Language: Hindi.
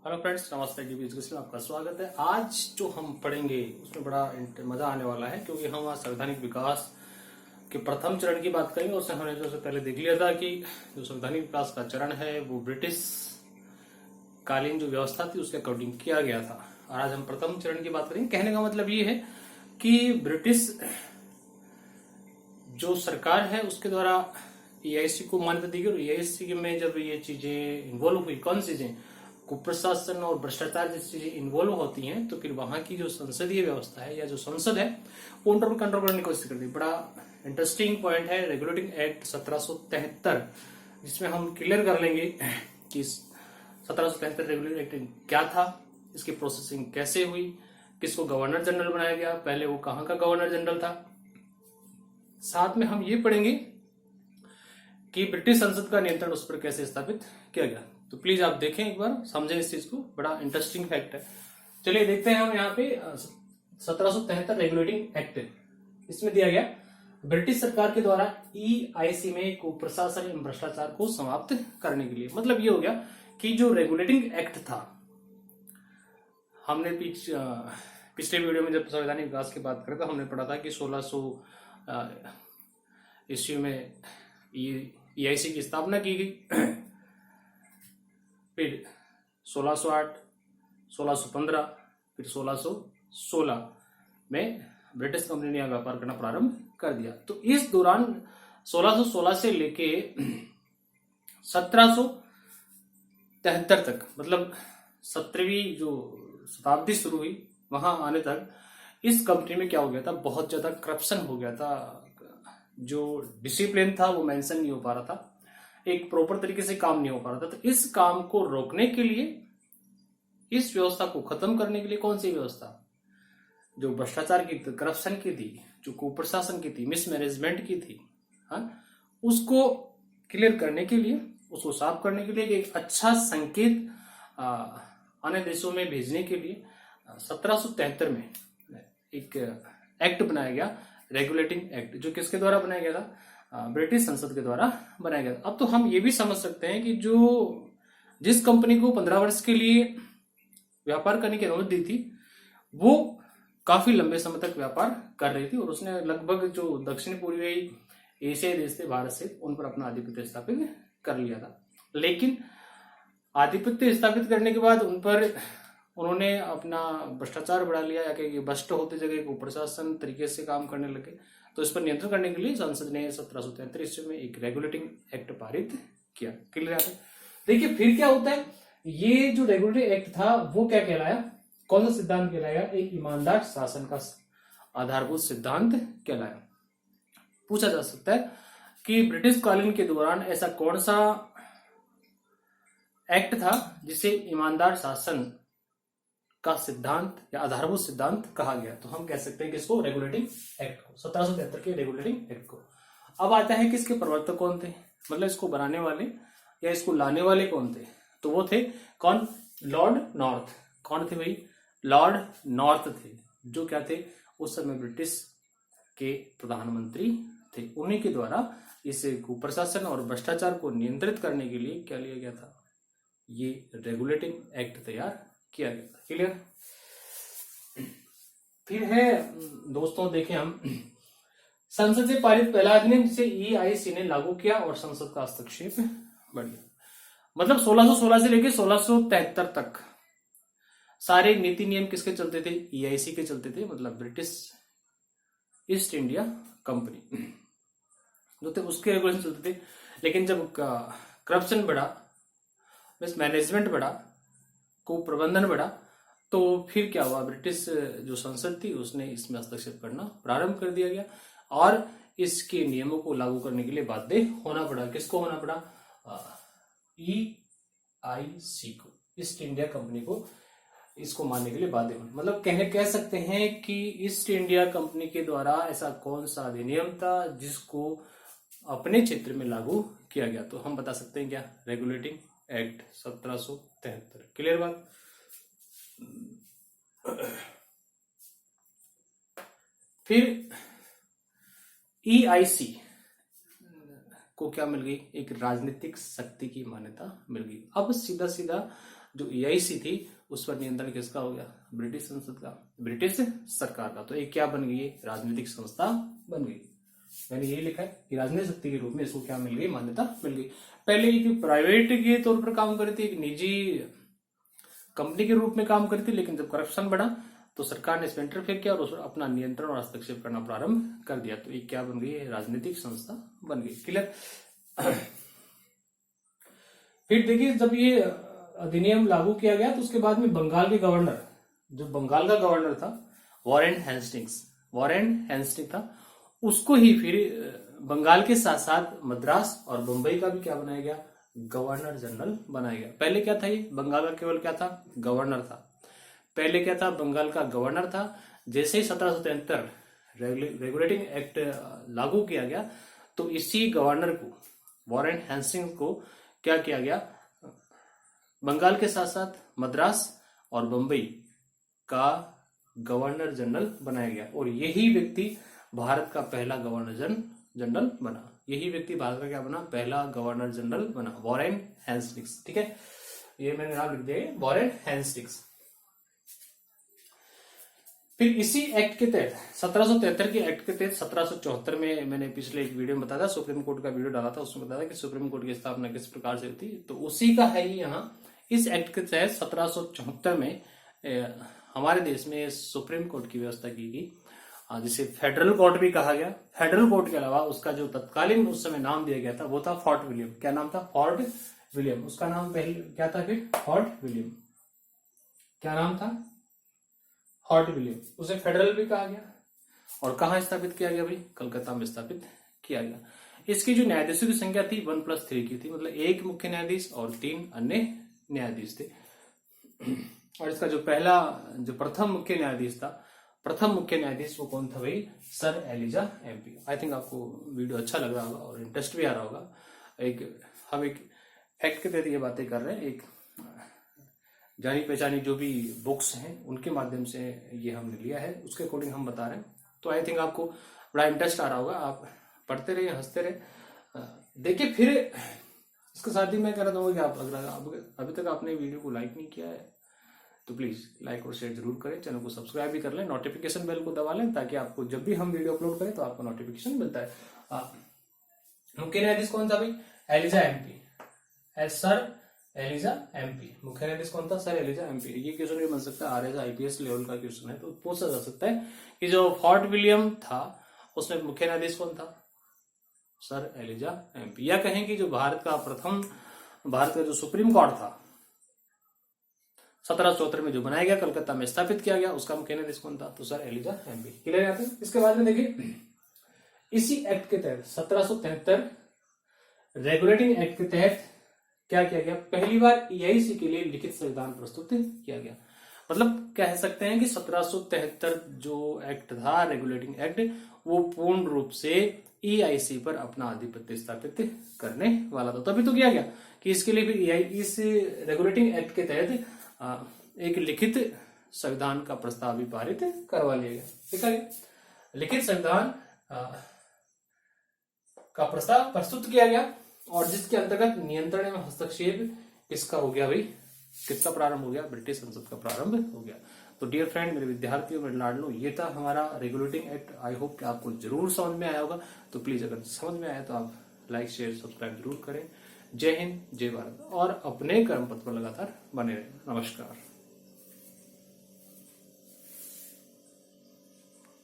हेलो फ्रेंड्स, नमस्ते। डीबी एजुकेशन में आपका स्वागत है। आज जो हम पढ़ेंगे उसमें बड़ा मजा आने वाला है, क्योंकि हम आज संवैधानिक विकास के प्रथम चरण की बात करेंगे। उसमें हमने जो पहले देख लिया था कि जो संवैधानिक विकास का चरण है वो ब्रिटिश कालीन जो व्यवस्था थी उसके अकॉर्डिंग किया गया था, और आज हम प्रथम चरण की बात करेंगे। कहने का मतलब ये है कि ब्रिटिश जो सरकार है उसके द्वारा ईआईसी को मान्यता दी गई, और ईआईसी में जब ये चीजें इन्वॉल्व हुई, कौन सी चीजें, कुप्रशासन और भ्रष्टाचार जैसी चीजें इन्वॉल्व होती हैं, तो फिर वहां की जो संसदीय व्यवस्था है या जो संसद है वो उन पर कंट्रोल करने की कोशिश करती है। बड़ा इंटरेस्टिंग पॉइंट है रेगुलेटिंग एक्ट 1773, जिसमें हम क्लियर कर लेंगे कि 1773 रेगुलेटिंग एक्ट क्या था, इसकी प्रोसेसिंग कैसे हुई, किसको गवर्नर जनरल बनाया गया, पहले वो कहाँ का गवर्नर जनरल था। साथ में हम ये पढ़ेंगे कि ब्रिटिश संसद का नियंत्रण उस पर कैसे स्थापित किया गया। तो प्लीज आप देखें, एक बार समझें इस चीज को, बड़ा इंटरेस्टिंग फैक्ट है। चलिए देखते हैं हम यहाँ पे 1773 रेगुलेटिंग एक्ट, इसमें दिया गया ब्रिटिश सरकार के द्वारा ईआईसी में कुप्रशासन एवं भ्रष्टाचार को समाप्त करने के लिए। मतलब ये हो गया कि जो रेगुलेटिंग एक्ट था, हमने पिछले वीडियो में जब संवैधानिक विकास की बात करें तो हमने पढ़ा था कि 1600 ईस्वी में ईआईसी की स्थापना की गई। फिर 1608, 1615, फिर 1616 में ब्रिटिश कंपनी ने व्यापार करना प्रारंभ कर दिया। तो इस दौरान 1616 से लेके 1773 तक, मतलब 17वीं जो शताब्दी शुरू हुई वहां आने तक, इस कंपनी में क्या हो गया था, बहुत ज्यादा करप्शन हो गया था। जो डिसिप्लिन था वो मेंशन नहीं हो पा रहा था, एक प्रॉपर तरीके से काम नहीं हो पा रहा था। तो इस काम को रोकने के लिए, इस व्यवस्था को खत्म करने के लिए, कौन सी व्यवस्था, जो भ्रष्टाचार की, करप्शन की थी, जो कुप्रशासन की थी, मिसमैनेजमेंट की थी, हाँ, उसको क्लियर करने के लिए, उसको साफ करने के लिए, एक अच्छा संकेत अन्य देशों में भेजने के लिए 1773 में एक एक्ट बनाया गया, रेगुलेटिंग एक्ट, जो किसके द्वारा बनाया गया था, ब्रिटिश संसद के द्वारा बनाया गया था। अब तो हम ये भी समझ सकते हैं कि जिस कंपनी को 15 वर्ष के लिए व्यापार करने की अनुमति दी थी, वो काफी लंबे समय तक व्यापार कर रही थी, और उसने लगभग जो दक्षिण पूर्वी एशियाई देश थे भारत से, उन पर अपना आधिपत्य स्थापित कर लिया था। लेकिन आधिपत्य स्थापित करने के बाद उन्होंने अपना भ्रष्टाचार बढ़ा लिया, या कि भ्रष्ट होते जगह को प्रशासन तरीके से काम करने लगे। तो इस पर नियंत्रण करने के लिए संसद ने 1773 ईस्वी में एक रेगुलेटिंग एक्ट पारित किया। क्लियर है? देखिए फिर क्या होता है, ये जो रेगुलेटिंग एक्ट था वो क्या कहलाया, कौन सा सिद्धांत कहलाया, एक ईमानदार शासन का आधारभूत सिद्धांत कहलाया। पूछा जा सकता है कि ब्रिटिश कालीन के दौरान ऐसा कौन सा एक्ट था जिसे ईमानदार शासन का सिद्धांत या आधारभूत सिद्धांत कहा गया। तो हम कह सकते हैं कि इसको रेगुलेटिंग एक्ट को, 1773 के रेगुलेटिंग एक्ट को। अब आता है कि इसके प्रवर्तक कौन थे, मतलब इसको बनाने वाले या इसको लाने वाले कौन थे। तो वो थे कौन, लॉर्ड नॉर्थ। कौन थे भाई, लॉर्ड नॉर्थ थे, जो क्या थे, उस समय ब्रिटिश के प्रधानमंत्री थे। उन्हीं के द्वारा इस कुप्रशासन और भ्रष्टाचार को नियंत्रित करने के लिए क्या लिया गया था, ये रेगुलेटिंग एक्ट तैयार किया गया था। क्लियर? फिर है दोस्तों, देखें हम, संसद से पारित पहला अधिनियम जिसे ईआईसी ने लागू किया और संसद का हस्तक्षेप बढ़ गया। मतलब 1616 से लेकर 1673 तक सारे नीति नियम किसके चलते थे, ईआईसी के चलते थे, मतलब ब्रिटिश ईस्ट इंडिया कंपनी जो थे उसके रेगुलेशन चलते थे। लेकिन जब करप्शन बढ़ा, मिसमैनेजमेंट बढ़ा, कुप्रबंधन बढ़ा, तो फिर क्या हुआ, ब्रिटिश जो संसद थी उसने इसमें हस्तक्षेप करना प्रारंभ कर दिया गया, और इसके नियमों को लागू करने के लिए बाध्य होना पड़ा। किसको होना पड़ा, ईआईसी को, ईस्ट इंडिया कंपनी को इसको मानने के लिए बाध्य होना। मतलब कह सकते हैं कि ईस्ट इंडिया कंपनी के द्वारा ऐसा कौन सा अधिनियम था जिसको अपने क्षेत्र में लागू किया गया। तो हम बता सकते हैं क्या, रेगुलेटिंग एक्ट 1773। क्लियर बात? फिर ईआईसी को क्या मिल गई, एक राजनीतिक शक्ति की मान्यता मिल गई। अब सीधा सीधा जो एआईसी थी उस पर नियंत्रण किसका हो गया, ब्रिटिश संसद का, ब्रिटिश सरकार का। तो एक क्या बन गई, राजनीतिक संस्था बन गई। मैंने यही लिखा है कि राजनीतिक शक्ति के रूप में इसको क्या मिल गई, मान्यता मिल गई। पहले ये प्राइवेट के तौर पर काम करती, एक निजी कंपनी के रूप में काम करती, लेकिन जब करप्शन बढ़ा तो सरकार ने इसमें इंटरफेयर किया और उस पर अपना नियंत्रण और हस्तक्षेप करना प्रारंभ कर दिया। तो ये क्या बन गई, राजनीतिक संस्था बन गई। क्लियर। फिर देखिए जब ये अधिनियम लागू किया गया तो उसके बाद में बंगाल के गवर्नर, जो बंगाल का गवर्नर था वॉरेन हेस्टिंग्स था, उसको ही फिर बंगाल के साथ साथ मद्रास और मुंबई का भी क्या बनाया गया, गवर्नर जनरल बनाया गया। पहले क्या था, ये बंगाल का केवल क्या था, गवर्नर था। पहले क्या था, बंगाल का गवर्नर था। जैसे ही 1773 रेगुलेटिंग एक्ट लागू किया गया तो इसी गवर्नर को, वॉरेन हेस्टिंग्स को क्या किया गया, बंगाल के साथ साथ मद्रास और मुंबई का गवर्नर जनरल बनाया गया। और यही व्यक्ति भारत का पहला गवर्नर जनरल बना। यही व्यक्ति भारत का क्या बना, पहला गवर्नर जनरल बना, वॉरेन हेस्टिंग्स। ठीक है, ये मैंने नाम लिख दिया, वॉरेन हेस्टिंग्स। फिर इसी एक्ट के तहत 1773 के एक्ट के तहत 1774 में, मैंने पिछले एक वीडियो में बताया था, सुप्रीम कोर्ट का वीडियो डाला था, उसमें बताया था कि सुप्रीम कोर्ट की स्थापना किस प्रकार से होती। तो उसी का है ही यहाँ। इस एक्ट के तहत 1774 में हमारे देश में सुप्रीम कोर्ट की व्यवस्था की गई, जिसे फेडरल कोर्ट भी कहा गया। फेडरल कोर्ट के अलावा उसका जो तत्कालीन उस समय नाम दिया गया था वो था फोर्ट विलियम। क्या नाम था, फोर्ट विलियम। उसका नाम पहले क्या था, फिर फोर्ट विलियम। क्या नाम था, फोर्ट विलियम। उसे फेडरल भी कहा गया। और कहाँ स्थापित किया गया भाई, कलकत्ता में स्थापित किया गया। इसकी जो न्यायाधीशों की संख्या थी 1+3 की थी, मतलब एक मुख्य न्यायाधीश और 3 अन्य न्यायाधीश थे। और इसका जो प्रथम मुख्य न्यायाधीश वो कौन था भाई, sir Elijah Impey. I think आपको वीडियो अच्छा लग रहा होगा और इंटरेस्ट भी आ रहा होगा। हम एक फैक्ट के तहत ये बातें कर रहे हैं, एक जानी पहचानी जो भी बुक्स हैं उनके माध्यम से ये हमने लिया है, उसके अकॉर्डिंग हम बता रहे हैं। तो आई थिंक आपको बड़ा इंटरेस्ट आ रहा होगा, आप पढ़ते रहिए, हंसते रहे। देखिए फिर इसके साथ ही मैं कह रहा हूँ कि आप अभी तक आपने वीडियो को लाइक नहीं किया है तो प्लीज लाइक और शेयर जरूर करें, चैनल को सब्सक्राइब भी कर लें, नोटिफिकेशन बेल को दबा लें ताकि आपको जब भी हम वीडियो अपलोड करें तो आपको नोटिफिकेशन मिलता है। मुख्य न्यायाधीश कौन था भाई, Elijah Impey, sir Elijah Impey. मुख्य न्यायाधीश कौन था, सर एलिजा एमपी। ये क्वेश्चन भी बन सकता है, आरएस आईपीएस लेवल का क्वेश्चन है, तो पूछा जा सकता है कि जो फोर्ट विलियम था उसमें मुख्य न्यायाधीश कौन था, सर एलिजा एमपी। या कहें कि जो भारत का जो सुप्रीम कोर्ट था 1774 में जो बनाया गया, कलकत्ता में स्थापित किया गया, उसका मुख्य न्यायाधीश कौन था, तो सर एलिजा एमपी। क्लियर है। इसके बाद में देखिए इसी एक्ट के तहत 1773 रेगुलेटिंग एक्ट के तहत क्या किया गया, पहली बार एआईसी के लिए लिखित संविधान प्रस्तुत किया गया। मतलब कह सकते हैं कि 1773 जो एक्ट था, रेगुलेटिंग एक्ट, वो पूर्ण रूप से एआईसी पर अपना आधिपत्य स्थापित करने वाला था। तभी तो किया गया कि इसके लिए फिर इस रेगुलेटिंग एक्ट के तहत एक लिखित संविधान का प्रस्ताव भी पारित करवा लिया गया। देखा गया लिखित संविधान का प्रस्ताव प्रस्तुत किया गया और जिसके अंतर्गत नियंत्रण एवं हस्तक्षेप किसका हो गया भाई, किसका प्रारंभ हो गया, ब्रिटिश संसद का प्रारंभ हो गया। तो डियर फ्रेंड, मेरे विद्यार्थियों, मेरे लाडलो, ये था हमारा रेगुलेटिंग एक्ट। आई होप कि आपको जरूर समझ में आया होगा। तो प्लीज अगर समझ में आया तो आप लाइक शेयर सब्सक्राइब जरूर करें। जय हिंद, जय भारत और अपने कर्म पथ पर लगातार बने रहें। नमस्कार।